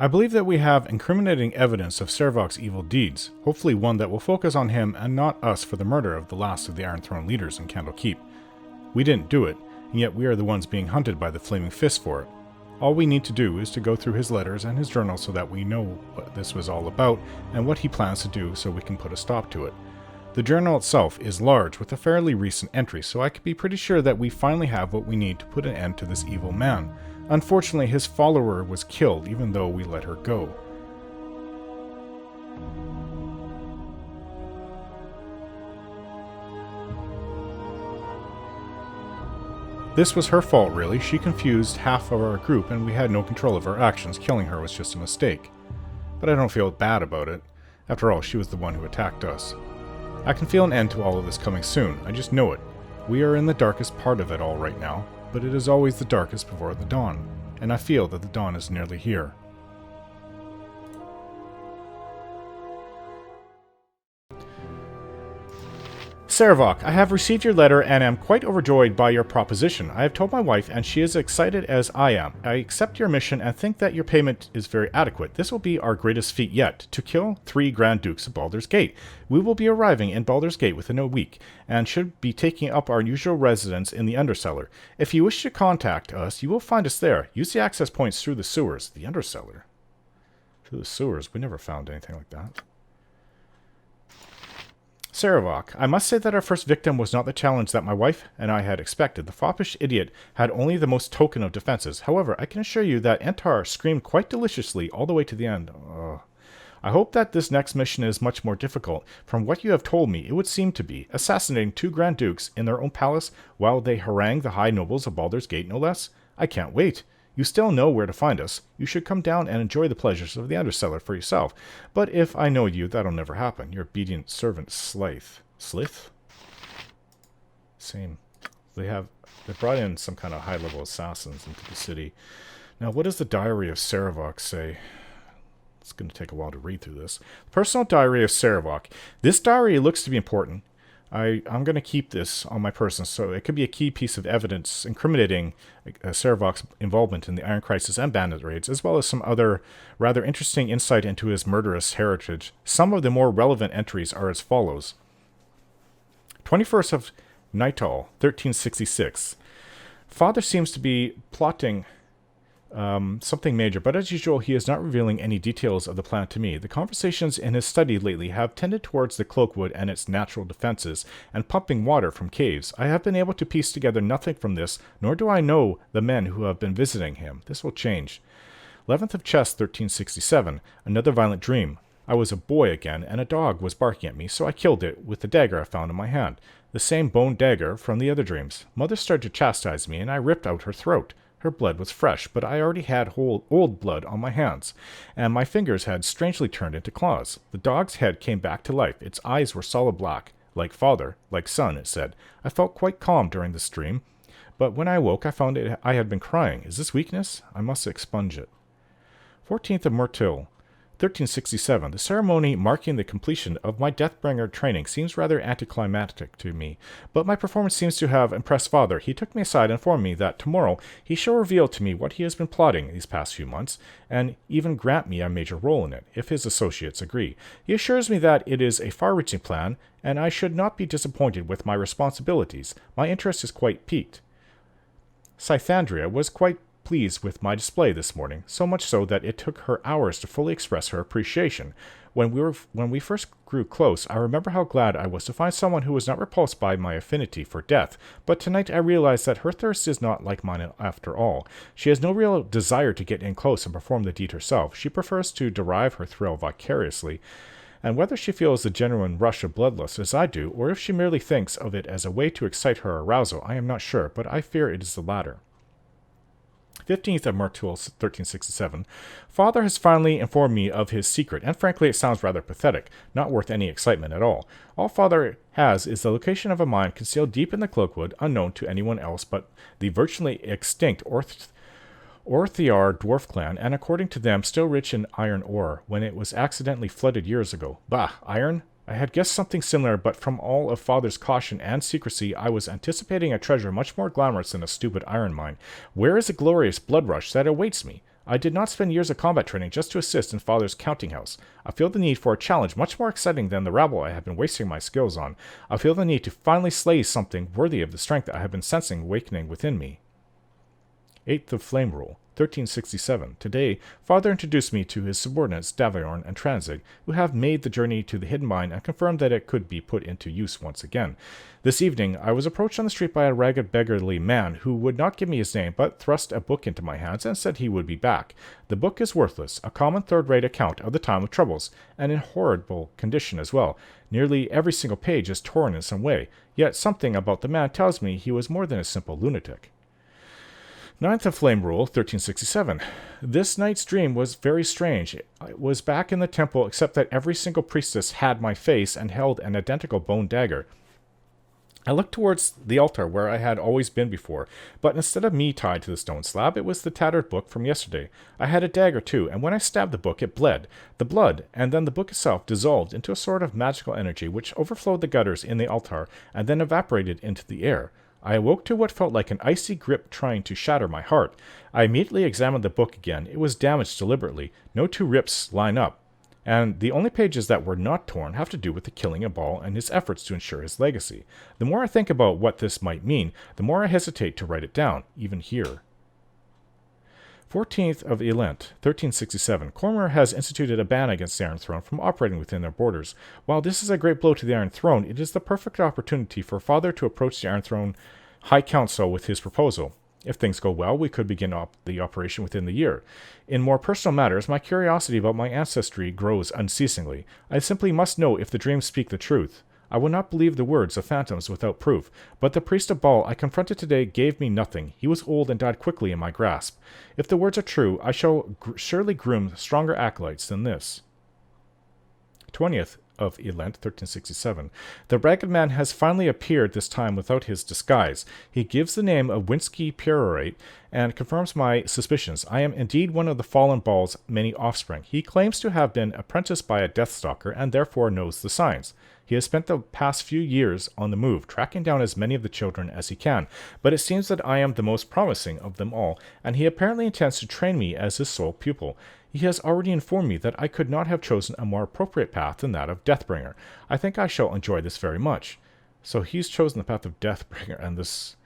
I believe that we have incriminating evidence of Sarevok's evil deeds, hopefully one that will focus on him and not us for the murder of the last of the Iron Throne leaders in Candle Keep. We didn't do it, and yet we are the ones being hunted by the Flaming Fist for it. All we need to do is to go through his letters and his journal so that we know what this was all about and what he plans to do so we can put a stop to it. The journal itself is large with a fairly recent entry, so I can be pretty sure that we finally have what we need to put an end to this evil man. Unfortunately, his follower was killed even though we let her go. This was her fault, really. She confused half of our group and we had no control of her actions. Killing her was just a mistake. But I don't feel bad about it. After all, she was the one who attacked us. I can feel an end to all of this coming soon. I just know it. We are in the darkest part of it all right now, but it is always the darkest before the dawn, and I feel that the dawn is nearly here. Sarevok, I have received your letter and am quite overjoyed by your proposition. I have told my wife and she is excited as I am. I accept your mission and think that your payment is very adequate. This will be our greatest feat yet, to kill 3 Grand Dukes of Baldur's Gate. We will be arriving in Baldur's Gate within a week, and should be taking up our usual residence in the Undercellar. If you wish to contact us, you will find us there. Use the access points through the sewers. The Undercellar? Through the sewers? We never found anything like that. Sarevok, I must say that our first victim was not the challenge that my wife and I had expected. The foppish idiot had only the most token of defenses. However, I can assure you that Entar screamed quite deliciously all the way to the end. I hope that this next mission is much more difficult. From what you have told me, it would seem to be. Assassinating 2 Grand Dukes in their own palace while they harangue the high nobles of Baldur's Gate, no less. I can't wait. You still know where to find us. You should come down and enjoy the pleasures of the Undercellar for yourself. But if I know you, that'll never happen. Your obedient servant, Slith. Slith? Same. They brought in some kind of high-level assassins into the city. Now, what does the Diary of Sarevok say? It's going to take a while to read through this. Personal Diary of Sarevok. This diary looks to be important. I'm going to keep this on my person, so it could be a key piece of evidence incriminating Sarevok's involvement in the Iron Crisis and bandit raids, as well as some other rather interesting insight into his murderous heritage. Some of the more relevant entries are as follows. 21st of Nital, 1366. Father seems to be plotting something major, but as usual, he is not revealing any details of the plan to me. The conversations in his study lately have tended towards the Cloakwood and its natural defenses, and pumping water from caves. I have been able to piece together nothing from this, nor do I know the men who have been visiting him. This will change. 11th of Chess, 1367. Another violent dream. I was a boy again, and a dog was barking at me, so I killed it with the dagger I found in my hand. The same bone dagger from the other dreams. Mother started to chastise me, and I ripped out her throat. Her blood was fresh, but I already had old blood on my hands, and my fingers had strangely turned into claws. The dog's head came back to life. Its eyes were solid black. Like father, like son, it said. I felt quite calm during this dream, but when I awoke, I found I had been crying. Is this weakness? I must expunge it. 14th of Myrtil, 1367. The ceremony marking the completion of my Deathbringer training seems rather anticlimactic to me, but my performance seems to have impressed Father. He took me aside and informed me that tomorrow he shall reveal to me what he has been plotting these past few months, and even grant me a major role in it, if his associates agree. He assures me that it is a far-reaching plan, and I should not be disappointed with my responsibilities. My interest is quite piqued. Scythandria was quite pleased with my display this morning, so much so that it took her hours to fully express her appreciation. When we first grew close, I remember how glad I was to find someone who was not repulsed by my affinity for death, but tonight I realized that her thirst is not like mine after all. She has no real desire to get in close and perform the deed herself. She prefers to derive her thrill vicariously, and whether she feels the genuine rush of bloodlust as I do, or if she merely thinks of it as a way to excite her arousal, I am not sure, but I fear it is the latter. 15th of Myrtil, 1367. Father has finally informed me of his secret, and frankly it sounds rather pathetic, not worth any excitement at all. All Father has is the location of a mine concealed deep in the Cloakwood, unknown to anyone else but the virtually extinct Orthiar dwarf clan, and according to them still rich in iron ore, when it was accidentally flooded years ago. Bah, iron? I had guessed something similar, but from all of Father's caution and secrecy, I was anticipating a treasure much more glamorous than a stupid iron mine. Where is the glorious blood rush that awaits me? I did not spend years of combat training just to assist in Father's counting house. I feel the need for a challenge much more exciting than the rabble I have been wasting my skills on. I feel the need to finally slay something worthy of the strength that I have been sensing awakening within me. 8th of Flame Rule, 1367. Today, Father introduced me to his subordinates Daviorn and Transig, who have made the journey to the hidden mine and confirmed that it could be put into use once again. This evening, I was approached on the street by a ragged, beggarly man who would not give me his name, but thrust a book into my hands and said he would be back. The book is worthless, a common third-rate account of the time of troubles, and in horrible condition as well. Nearly every single page is torn in some way, yet something about the man tells me he was more than a simple lunatic. 9th of Flame Rule, 1367. This night's dream was very strange. I was back in the temple, except that every single priestess had my face and held an identical bone dagger. I looked towards the altar where I had always been before, but instead of me tied to the stone slab, it was the tattered book from yesterday. I had a dagger too, and when I stabbed the book, it bled. The blood, and then the book itself, dissolved into a sort of magical energy which overflowed the gutters in the altar and then evaporated into the air. I awoke to what felt like an icy grip trying to shatter my heart. I immediately examined the book again. It was damaged deliberately. No two rips line up. And the only pages that were not torn have to do with the killing of Baal and his efforts to ensure his legacy. The more I think about what this might mean, the more I hesitate to write it down, even here. 14th of Elent, 1367. Cormor has instituted a ban against the Iron Throne from operating within their borders. While this is a great blow to the Iron Throne, it is the perfect opportunity for Father to approach the Iron Throne High Council with his proposal. If things go well, we could begin the operation within the year. In more personal matters, my curiosity about my ancestry grows unceasingly. I simply must know if the dreams speak the truth. I will not believe the words of phantoms without proof, but the priest of Baal I confronted today gave me nothing. He was old and died quickly in my grasp. If the words are true, I shall surely groom stronger acolytes than this. 20th of Elent, 1367. The ragged man has finally appeared, this time without his disguise. He gives the name of Winsky Pierorate and confirms my suspicions. I am indeed one of the fallen Baal's many offspring. He claims to have been apprenticed by a Deathstalker and therefore knows the signs. He has spent the past few years on the move, tracking down as many of the children as he can, but it seems that I am the most promising of them all, and he apparently intends to train me as his sole pupil. He has already informed me that I could not have chosen a more appropriate path than that of Deathbringer. I think I shall enjoy this very much. So he's chosen the path of Deathbringer, and this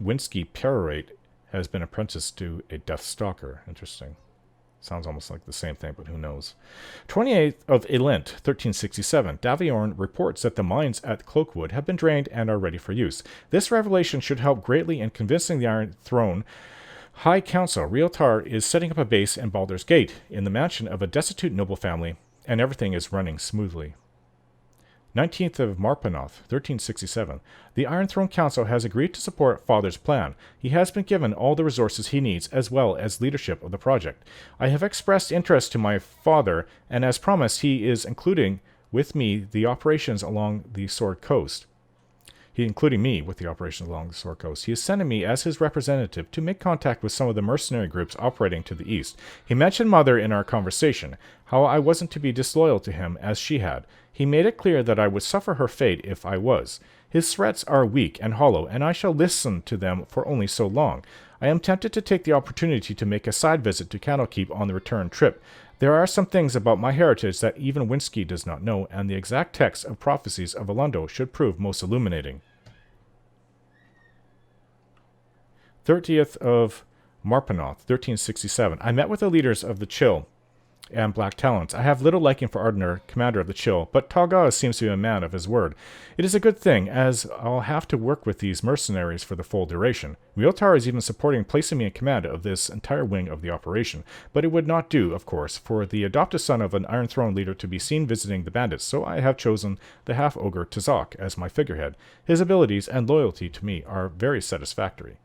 Winsky Pierorate has been apprenticed to a Deathstalker. Interesting. Sounds almost like the same thing, but who knows. 28th of Elent, 1367. Daviorn reports that the mines at Cloakwood have been drained and are ready for use. This revelation should help greatly in convincing the Iron Throne High Council. Realtar is setting up a base in Baldur's Gate, in the mansion of a destitute noble family, and everything is running smoothly. 19th of Marpanoth, 1367. The Iron Throne Council has agreed to support Father's plan. He has been given all the resources he needs, as well as leadership of the project. I have expressed interest to my father, and as promised, he is including with me the operations along the Sword Coast. Including me with the operations along the Sword Coast. He is sending me as his representative to make contact with some of the mercenary groups operating to the east. He mentioned Mother in our conversation, how I wasn't to be disloyal to him as she had. He made it clear that I would suffer her fate if I was. His threats are weak and hollow, and I shall listen to them for only so long. I am tempted to take the opportunity to make a side visit to Candlekeep on the return trip. There are some things about my heritage that even Winsky does not know, and the exact text of prophecies of Alondo should prove most illuminating. 30th of Marpanoth, 1367. I met with the leaders of the Chill and Black Talons. I have little liking for Ardner, commander of the Chill, but Talgaz seems to be a man of his word. It is a good thing, as I'll have to work with these mercenaries for the full duration. Realtar is even supporting placing me in command of this entire wing of the operation, but it would not do, of course, for the adopted son of an Iron Throne leader to be seen visiting the bandits, so I have chosen the half-ogre Tazak as my figurehead. His abilities and loyalty to me are very satisfactory.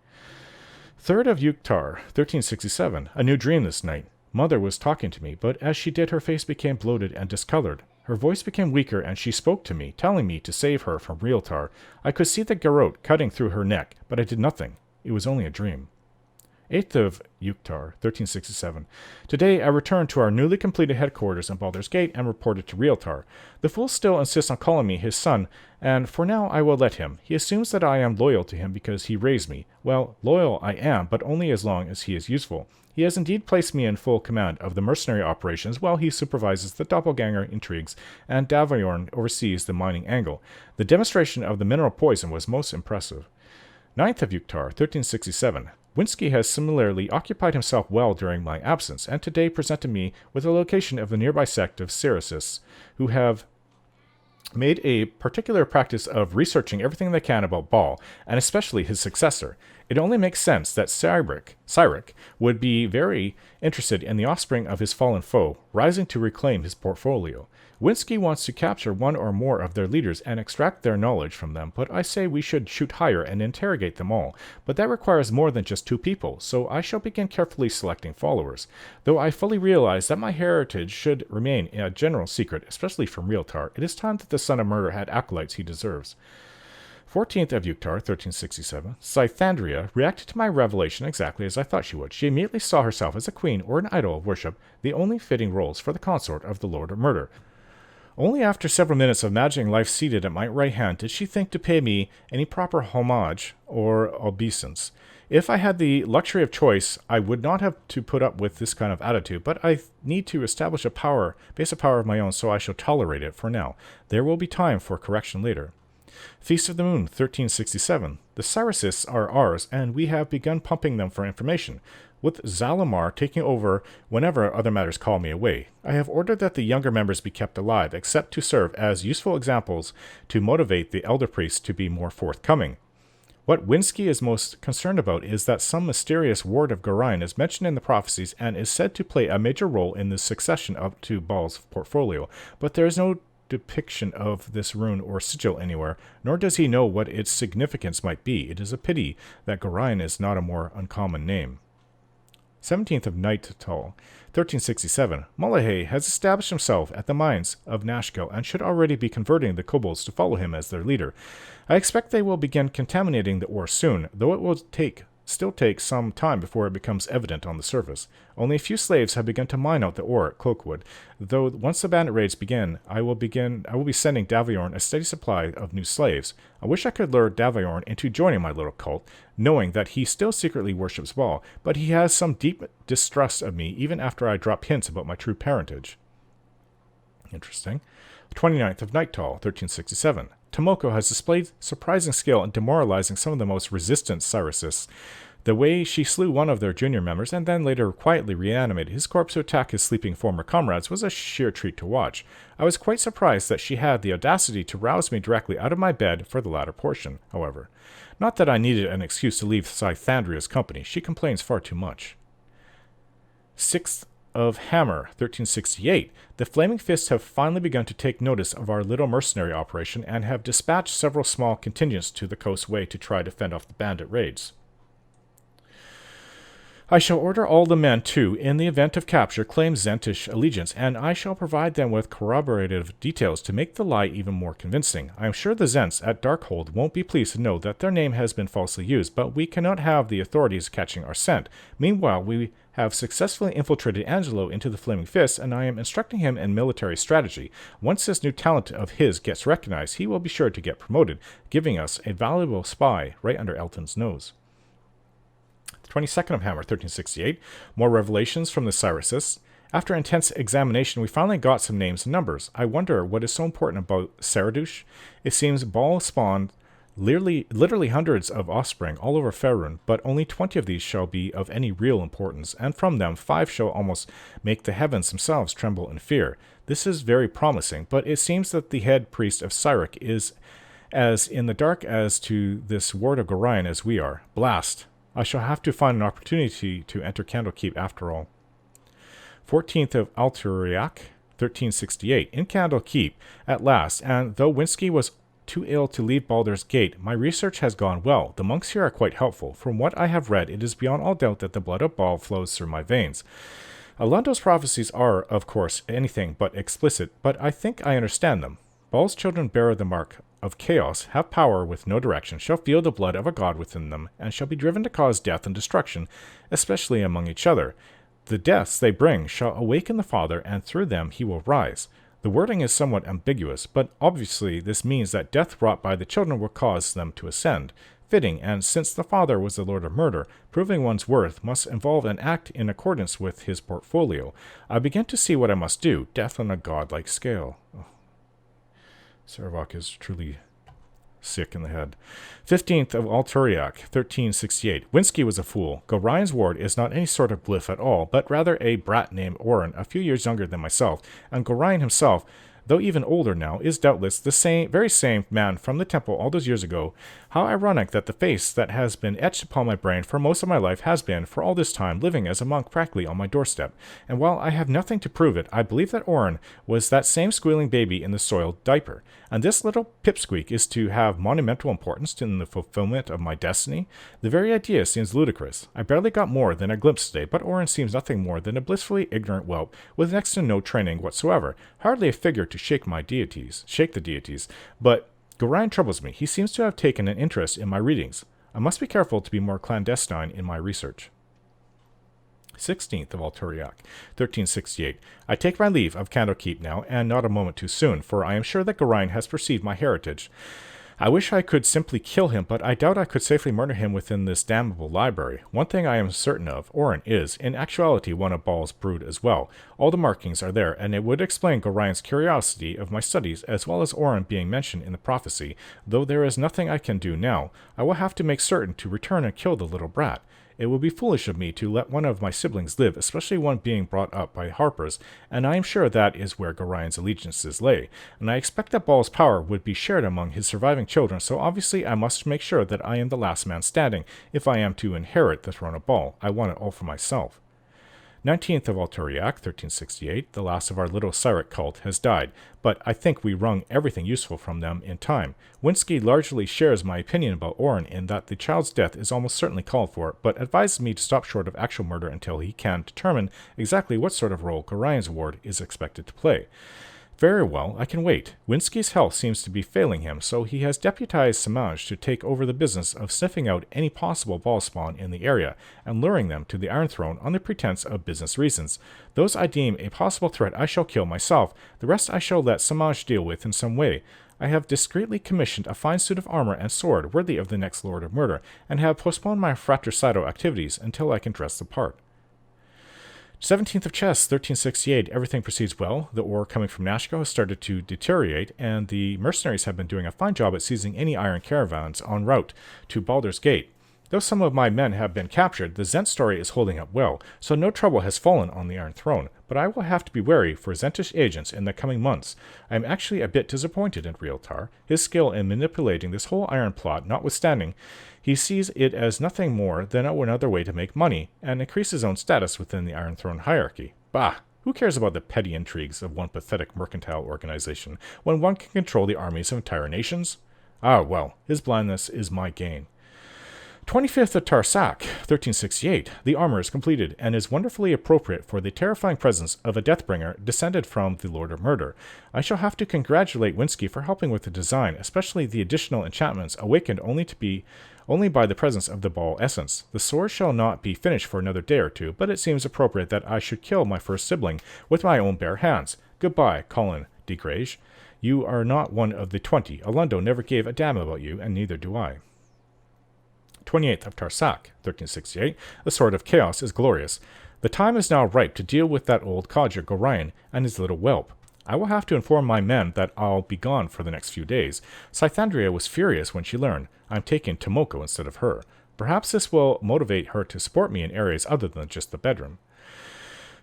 3rd of Yuktar, 1367. A new dream this night. Mother was talking to me, but as she did, her face became bloated and discolored. Her voice became weaker, and she spoke to me, telling me to save her from Realtar. I could see the garrote cutting through her neck, but I did nothing. It was only a dream. 8th of Yuktar, 1367. Today I returned to our newly completed headquarters in Baldur's Gate and reported to Realtar. The fool still insists on calling me his son, and for now I will let him. He assumes that I am loyal to him because he raised me. Well, loyal I am, but only as long as he is useful. He has indeed placed me in full command of the mercenary operations while he supervises the doppelganger intrigues, and Daviorn oversees the mining angle. The demonstration of the mineral poison was most impressive. 9th of Yuktar, 1367. Winsky has similarly occupied himself well during my absence, and today presented me with the location of the nearby sect of Ceresis, who have made a particular practice of researching everything they can about Baal, and especially his successor. It only makes sense that Sarevok would be very interested in the offspring of his fallen foe, rising to reclaim his portfolio. Winsky wants to capture one or more of their leaders and extract their knowledge from them, but I say we should shoot higher and interrogate them all. But that requires more than just 2 people, so I shall begin carefully selecting followers. Though I fully realize that my heritage should remain a general secret, especially from Realtar, it is time that the son of murder had acolytes he deserves. 14th of Yuktar, 1367. Scythandria reacted to my revelation exactly as I thought she would. She immediately saw herself as a queen or an idol of worship, the only fitting roles for the consort of the Lord of Murder. Only after several minutes of imagining life seated at my right hand did she think to pay me any proper homage or obeisance. If I had the luxury of choice, I would not have to put up with this kind of attitude, but I need to establish a base of power of my own, so I shall tolerate it for now. There will be time for correction later. Feast of the Moon, 1367. The Cyresists are ours, and we have begun pumping them for information, with Zalamar taking over whenever other matters call me away. I have ordered that the younger members be kept alive, except to serve as useful examples to motivate the elder priests to be more forthcoming. What Winsky is most concerned about is that some mysterious ward of Gorion is mentioned in the prophecies and is said to play a major role in the succession up to Baal's portfolio, but there is no depiction of this rune or sigil anywhere, nor does he know what its significance might be. It is a pity that Gorion is not a more uncommon name. 17th of Nighttal, 1367. Mullahay has established himself at the mines of Nashkel and should already be converting the kobolds to follow him as their leader. I expect they will begin contaminating the ore soon, though it will still take some time before it becomes evident on the surface. Only a few slaves have begun to mine out the ore at Cloakwood, though once the bandit raids begin, I will be sending Daviorn a steady supply of new slaves. I wish I could lure Daviorn into joining my little cult, knowing that he still secretly worships Baal, but he has some deep distrust of me even after I drop hints about my true parentage. Interesting. 29th of Nighttal, 1367. Tomoko has displayed surprising skill in demoralizing some of the most resistant Cyresists. The way she slew one of their junior members and then later quietly reanimated his corpse to attack his sleeping former comrades was a sheer treat to watch. I was quite surprised that she had the audacity to rouse me directly out of my bed for the latter portion, however. Not that I needed an excuse to leave Scythandria's company. She complains far too much. 6th of Hammer, 1368. The Flaming Fists have finally begun to take notice of our little mercenary operation and have dispatched several small contingents to the coast way to try to fend off the bandit raids. I shall order all the men to, in the event of capture, claim Zentish allegiance, and I shall provide them with corroborative details to make the lie even more convincing. I am sure the Zents at Darkhold won't be pleased to know that their name has been falsely used, but we cannot have the authorities catching our scent. Meanwhile, we have successfully infiltrated Angelo into the Flaming Fists, and I am instructing him in military strategy. Once this new talent of his gets recognized, he will be sure to get promoted, giving us a valuable spy right under Elton's nose. 22nd of Hammer, 1368. More revelations from the Cyresists. After intense examination, we finally got some names and numbers. I wonder what is so important about Saradush. It seems Baal spawned literally hundreds of offspring all over Faerun, but only 20 of these shall be of any real importance, and from them 5 shall almost make the heavens themselves tremble in fear. This is very promising, but it seems that the head priest of Cyrek is as in the dark as to this ward of Gorion as we are. Blast! I shall have to find an opportunity to enter Candlekeep after all. 14th of Alturiak, 1368. In Candlekeep, at last, and though Winsky was too ill to leave Baldur's Gate, my research has gone well. The monks here are quite helpful. From what I have read, it is beyond all doubt that the blood of Baal flows through my veins. Alondo's prophecies are, of course, anything but explicit, but I think I understand them. Baal's children bear the mark of chaos have power with no direction, shall feel the blood of a god within them, and shall be driven to cause death and destruction, especially among each other. The deaths they bring shall awaken the Father, and through them he will rise. The wording is somewhat ambiguous, but obviously this means that death wrought by the children will cause them to ascend. Fitting, and since the Father was the Lord of Murder, proving one's worth must involve an act in accordance with his portfolio. I begin to see what I must do, death on a godlike scale. Oh. Sarevok is truly sick in the head. 15th of Alturiak, 1368. Winsky was a fool. Gorion's ward is not any sort of glyph at all, but rather a brat named Oren, a few years younger than myself, and Gorion himself, though even older now, is doubtless the very same man from the temple all those years ago. How ironic that the face that has been etched upon my brain for most of my life has been, for all this time, living as a monk practically on my doorstep. And while I have nothing to prove it, I believe that Oren was that same squealing baby in the soiled diaper. And this little pipsqueak is to have monumental importance in the fulfillment of my destiny? The very idea seems ludicrous. I barely got more than a glimpse today, but Oren seems nothing more than a blissfully ignorant whelp with next to no training whatsoever, hardly a figure to shake the deities. But Gorion troubles me. He seems to have taken an interest in my readings. I must be careful to be more clandestine in my research. 16th of Alturiak, 1368. I take my leave of Candlekeep now, and not a moment too soon, for I am sure that Gorion has perceived my heritage. I wish I could simply kill him, but I doubt I could safely murder him within this damnable library. One thing I am certain of, Oren is, in actuality, one of Baal's brood as well. All the markings are there, and it would explain Gorion's curiosity of my studies, as well as Oren being mentioned in the prophecy, though there is nothing I can do now. I will have to make certain to return and kill the little brat. It would be foolish of me to let one of my siblings live, especially one being brought up by Harpers, and I am sure that is where Gorion's allegiances lay, and I expect that Baal's power would be shared among his surviving children, so obviously I must make sure that I am the last man standing, if I am to inherit the throne of Baal. I want it all for myself. 19th of Alturiak, 1368, the last of our little Cyric cult, has died, but I think we wrung everything useful from them in time. Winsky largely shares my opinion about Oren in that the child's death is almost certainly called for, but advises me to stop short of actual murder until he can determine exactly what sort of role Gorion's ward is expected to play. Very well, I can wait. Winsky's health seems to be failing him, so he has deputized Samaj to take over the business of sniffing out any possible Baal spawn in the area, and luring them to the Iron Throne on the pretense of business reasons. Those I deem a possible threat I shall kill myself, the rest I shall let Samaj deal with in some way. I have discreetly commissioned a fine suit of armor and sword worthy of the next Lord of Murder, and have postponed my fratricidal activities until I can dress the part. 17th of Chess, 1368. Everything proceeds well. The ore coming from Nashko has started to deteriorate, and the mercenaries have been doing a fine job at seizing any iron caravans en route to Baldur's Gate. Though some of my men have been captured, the Zent story is holding up well, so no trouble has fallen on the Iron Throne, but I will have to be wary for Zentish agents in the coming months. I am actually a bit disappointed in Realtar. His skill in manipulating this whole iron plot notwithstanding, he sees it as nothing more than another way to make money, and increase his own status within the Iron Throne hierarchy. Bah! Who cares about the petty intrigues of one pathetic mercantile organization, when one can control the armies of entire nations? Ah, well, his blindness is my gain. 25th of Tarsak, 1368. The armor is completed, and is wonderfully appropriate for the terrifying presence of a Deathbringer descended from the Lord of Murder. I shall have to congratulate Winsky for helping with the design, especially the additional enchantments awakened only by the presence of the Baal essence. The sword shall not be finished for another day or two, but it seems appropriate that I should kill my first sibling with my own bare hands. Goodbye, Colin de Grage. You are not one of the 20. Alundo never gave a damn about you, and neither do I. 28th of Tarsak, 1368. The Sword of Chaos is glorious. The time is now ripe to deal with that old codger Gorion and his little whelp. I will have to inform my men that I'll be gone for the next few days. Scythandria was furious when she learned I'm taking Tomoko instead of her. Perhaps this will motivate her to support me in areas other than just the bedroom.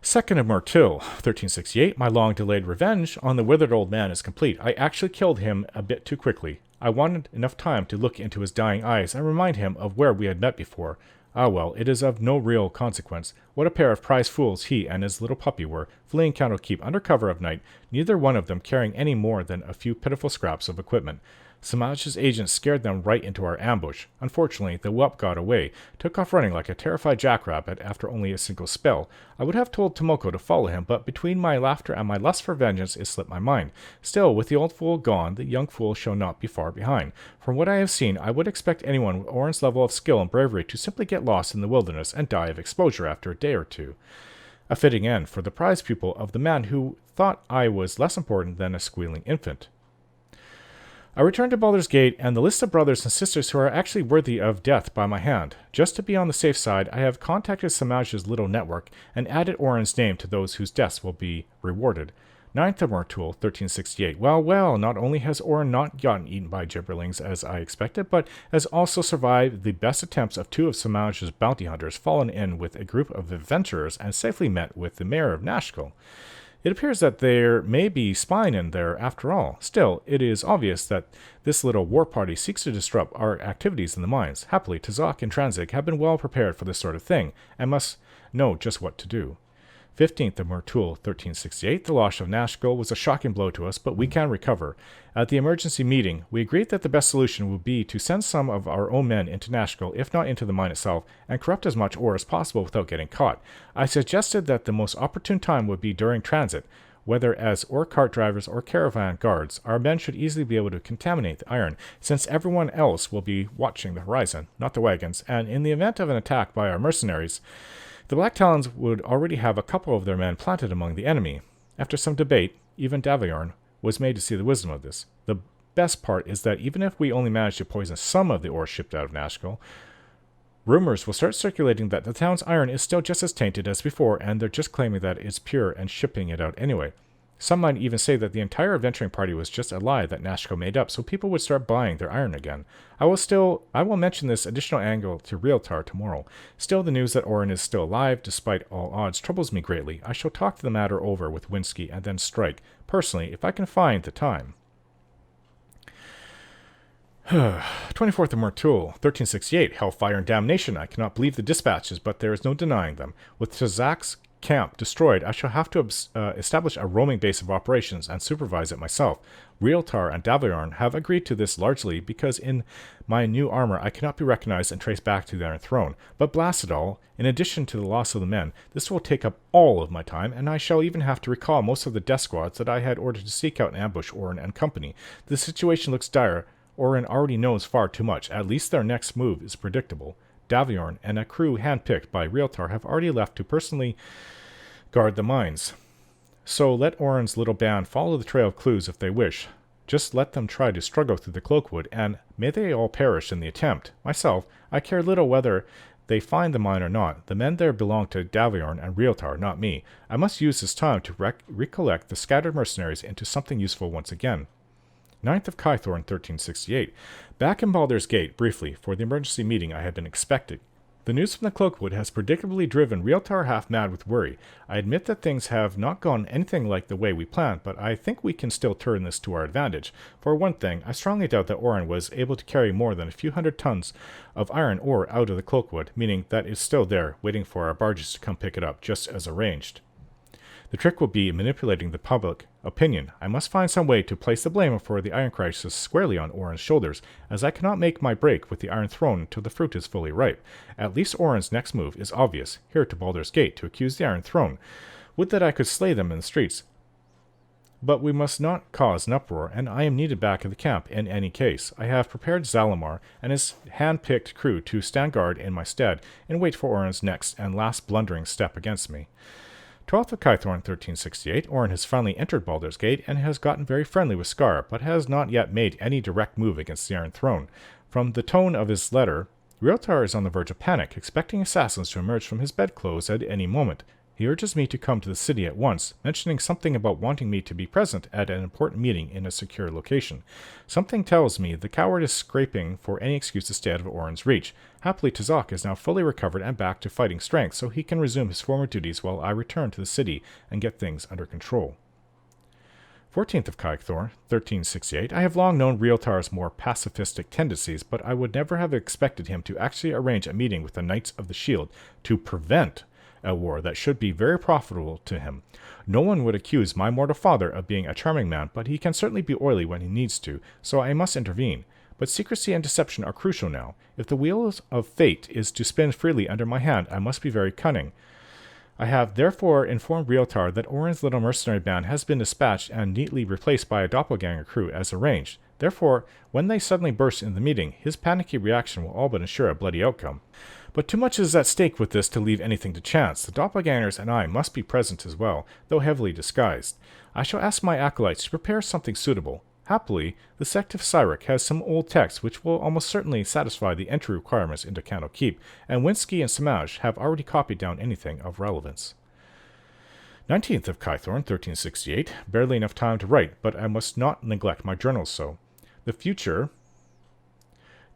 2nd of Myrtil, 1368. My long-delayed revenge on the withered old man is complete. I actually killed him a bit too quickly. I wanted enough time to look into his dying eyes and remind him of where we had met before. Ah well, it is of no real consequence. What a pair of prize fools he and his little puppy were, fleeing Candlekeep under cover of night, neither one of them carrying any more than a few pitiful scraps of equipment. Samaj's agents scared them right into our ambush. Unfortunately, the whelp got away, took off running like a terrified jackrabbit after only a single spell. I would have told Tomoko to follow him, but between my laughter and my lust for vengeance, it slipped my mind. Still, with the old fool gone, the young fool shall not be far behind. From what I have seen, I would expect anyone with Orin's level of skill and bravery to simply get lost in the wilderness and die of exposure after a day or two. A fitting end for the prize pupil of the man who thought I was less important than a squealing infant. I returned to Baldur's Gate and the list of brothers and sisters who are actually worthy of death by my hand. Just to be on the safe side, I have contacted Samaj's little network and added Orin's name to those whose deaths will be rewarded. 9th of Mortul, 1368. Well, not only has Orin not gotten eaten by gibberlings as I expected, but has also survived the best attempts of 2 of Samaj's bounty hunters, fallen in with a group of adventurers, and safely met with the mayor of Nashkel. It appears that there may be spine in there after all. Still, it is obvious that this little war party seeks to disrupt our activities in the mines. Happily, Tazak and Tranzig have been well prepared for this sort of thing, and must know just what to do. 15th of Mortul, 1368. The loss of Nashkel was a shocking blow to us, but we can recover. At the emergency meeting, we agreed that the best solution would be to send some of our own men into Nashkel, if not into the mine itself, and corrupt as much ore as possible without getting caught. I suggested that the most opportune time would be during transit. Whether as ore cart drivers or caravan guards, our men should easily be able to contaminate the iron, since everyone else will be watching the horizon, not the wagons, and in the event of an attack by our mercenaries, the Black Talons would already have a couple of their men planted among the enemy. After some debate, even Daviorn was made to see the wisdom of this. The best part is that even if we only manage to poison some of the ore shipped out of Nashkel, rumors will start circulating that the town's iron is still just as tainted as before, and they're just claiming that it's pure and shipping it out anyway. Some might even say that the entire adventuring party was just a lie that Nashkel made up, so people would start buying their iron again. I will mention this additional angle to Realtar tomorrow. Still, the news that Orin is still alive, despite all odds, troubles me greatly. I shall talk the matter over with Winsky and then strike, personally, if I can find the time. 24th of Mortul, 1368. Hellfire and damnation. I cannot believe the dispatches, but there is no denying them. With Tazak's camp destroyed, I shall have to establish a roaming base of operations and supervise it myself. Realtar and Daviorn have agreed to this largely because in my new armor I cannot be recognized and traced back to the Iron Throne. But blast it all, in addition to the loss of the men, this will take up all of my time, and I shall even have to recall most of the death squads that I had ordered to seek out and ambush Orin and company. The situation looks dire. Orin already knows far too much. At least their next move is predictable. Daviorn and a crew handpicked by Realtar have already left to personally guard the mines. So let Orin's little band follow the trail of clues if they wish. Just let them try to struggle through the cloakwood, and may they all perish in the attempt. Myself, I care little whether they find the mine or not. The men there belong to Daviorn and Realtar, not me. I must use this time to recollect the scattered mercenaries into something useful once again. 9th of Kythorn, 1368. Back in Baldur's Gate, briefly, for the emergency meeting I had been expecting. The news from the Cloakwood has predictably driven Realtar half mad with worry. I admit that things have not gone anything like the way we planned, but I think we can still turn this to our advantage. For one thing, I strongly doubt that Orin was able to carry more than a few hundred tons of iron ore out of the Cloakwood, meaning that it's still there, waiting for our barges to come pick it up, just as arranged. The trick will be manipulating the public opinion. I must find some way to place the blame for the Iron Crisis squarely on Orin's shoulders, as I cannot make my break with the Iron Throne until the fruit is fully ripe. At least Orin's next move is obvious, here to Baldur's Gate to accuse the Iron Throne. Would that I could slay them in the streets. But we must not cause an uproar, and I am needed back at the camp in any case. I have prepared Zalamar and his hand-picked crew to stand guard in my stead and wait for Orin's next and last blundering step against me. 12th of Kythorn, 1368. Orin has finally entered Baldur's Gate and has gotten very friendly with Scar, but has not yet made any direct move against the Iron Throne. From the tone of his letter, Realtar is on the verge of panic, expecting assassins to emerge from his bedclothes at any moment. He urges me to come to the city at once, mentioning something about wanting me to be present at an important meeting in a secure location. Something tells me the coward is scraping for any excuse to stay out of Orin's reach. Happily, Tazak is now fully recovered and back to fighting strength, so he can resume his former duties while I return to the city and get things under control. 14th of Kythor, 1368. I have long known Realtar's more pacifistic tendencies, but I would never have expected him to actually arrange a meeting with the Knights of the Shield to prevent at war that should be very profitable to him. No one would accuse my mortal father of being a charming man, but he can certainly be oily when he needs to, so I must intervene. But secrecy and deception are crucial now. If the wheel of fate is to spin freely under my hand, I must be very cunning. I have therefore informed Realtar that Orin's little mercenary band has been dispatched and neatly replaced by a doppelganger crew as arranged. Therefore, when they suddenly burst in the meeting, his panicky reaction will all but ensure a bloody outcome. But too much is at stake with this to leave anything to chance. The doppelgangers and I must be present as well, though heavily disguised. I shall ask my acolytes to prepare something suitable. Happily, the sect of Sarevok has some old texts which will almost certainly satisfy the entry requirements into Candle Keep, and Winsky and Samaj have already copied down anything of relevance. 19th of Kythorn, 1368. Barely enough time to write, but I must not neglect my journals so. The future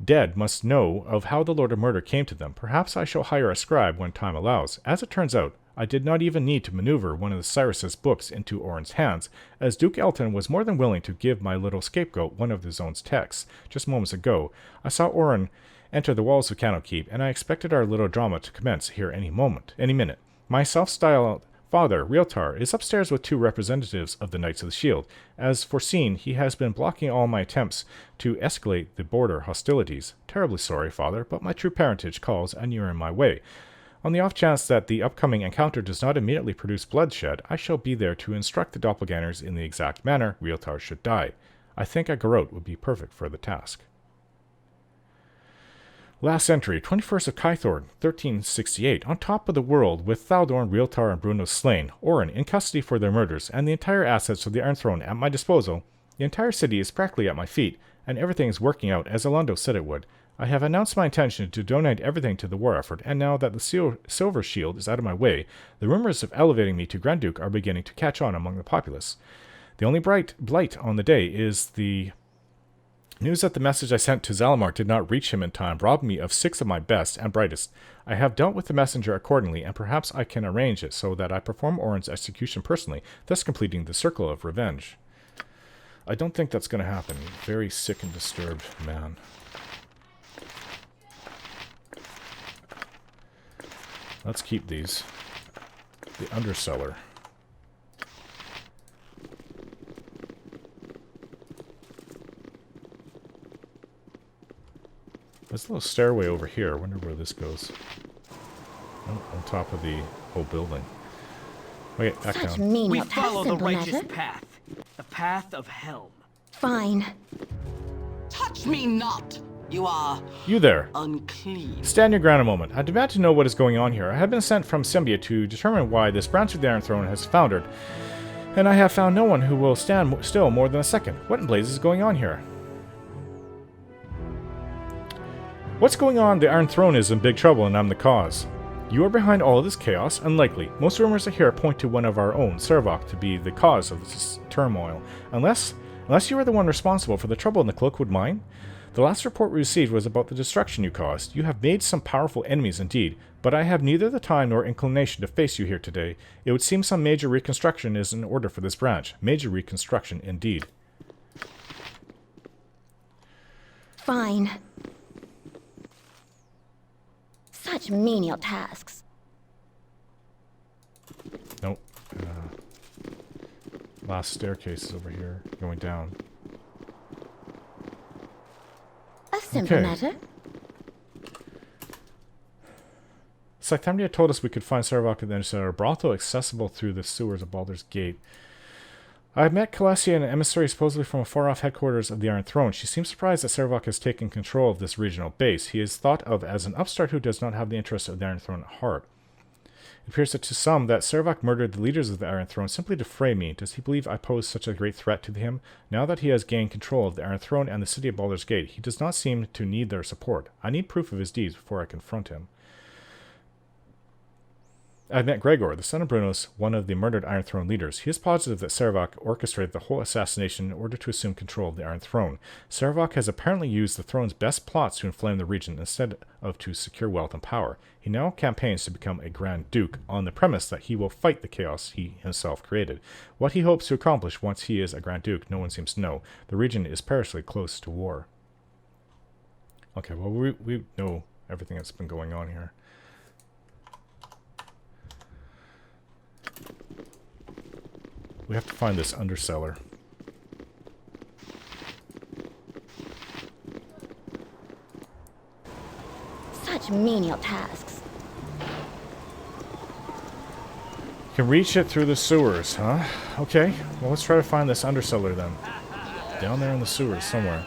dead must know of how the Lord of Murder came to them. Perhaps I shall hire a scribe when time allows. As it turns out, I did not even need to maneuver one of the Cyrus's books into Orin's hands, as Duke Elton was more than willing to give my little scapegoat one of his own texts. Just moments ago, I saw Orin enter the walls of Candlekeep, and I expected our little drama to commence here any minute. My self-styled father, Realtar, is upstairs with 2 representatives of the Knights of the Shield. As foreseen, he has been blocking all my attempts to escalate the border hostilities. Terribly sorry, father, but my true parentage calls, and you're in my way. On the off chance that the upcoming encounter does not immediately produce bloodshed, I shall be there to instruct the doppelgangers in the exact manner Realtar should die. I think a garrote would be perfect for the task. Last entry, 21st of Kythorn, 1368. On top of the world, with Thaldorn, Realtar, and Bruno slain, Orin in custody for their murders, and the entire assets of the Iron Throne at my disposal, the entire city is practically at my feet, and everything is working out as Alondo said it would. I have announced my intention to donate everything to the war effort, and now that the Silver Shield is out of my way, the rumors of elevating me to Grand Duke are beginning to catch on among the populace. The only blight on the day is the news that the message I sent to Zalamar did not reach him in time, robbing me of 6 of my best and brightest. I have dealt with the messenger accordingly, and perhaps I can arrange it so that I perform Orin's execution personally, thus completing the circle of revenge. I don't think that's going to happen. Very sick and disturbed man. Let's keep these. The undercellar. There's a little stairway over here. I wonder where this goes. Oh, on top of the whole building. Okay, back down. We follow the righteous path. The path of Helm. Fine. Touch me not! You are You there. unclean. Stand your ground a moment. I demand to know what is going on here. I have been sent from Symbia to determine why this branch of the Iron Throne has foundered, and I have found no one who will stand still more than a second. What in blazes is going on here? What's going on? The Iron Throne is in big trouble, and I'm the cause. You are behind all of this chaos? Unlikely. Most rumors I hear point to one of our own, Sarevok, to be the cause of this turmoil. Unless you are the one responsible for the trouble in the Cloakwood Mine? The last report we received was about the destruction you caused. You have made some powerful enemies indeed, but I have neither the time nor inclination to face you here today. It would seem some major reconstruction is in order for this branch. Major reconstruction indeed. Fine. Such menial tasks. Nope. Last staircase is over here, going down. A simple Okay. matter. Scythamnia told us we could find Sarevok and then said our brothel accessible through the sewers of Baldur's Gate. I have met Calasia, an emissary supposedly from a far-off headquarters of the Iron Throne. She seems surprised that Sarevok has taken control of this regional base. He is thought of as an upstart who does not have the interests of the Iron Throne at heart. It appears that to some that Sarevok murdered the leaders of the Iron Throne simply to fray me. Does he believe I pose such a great threat to him? Now that he has gained control of the Iron Throne and the city of Baldur's Gate, he does not seem to need their support. I need proof of his deeds before I confront him. I met Gregor, the son of Brunos, one of the murdered Iron Throne leaders. He is positive that Sarevok orchestrated the whole assassination in order to assume control of the Iron Throne. Sarevok has apparently used the throne's best plots to inflame the region instead of to secure wealth and power. He now campaigns to become a Grand Duke on the premise that he will fight the chaos he himself created. What he hopes to accomplish once he is a Grand Duke, no one seems to know. The region is perilously close to war. Okay, well, we know everything that's been going on here. We have to find this underseller. Such menial tasks. Can reach it through the sewers, huh? Okay, well let's try to find this underseller then. Down there in the sewers somewhere.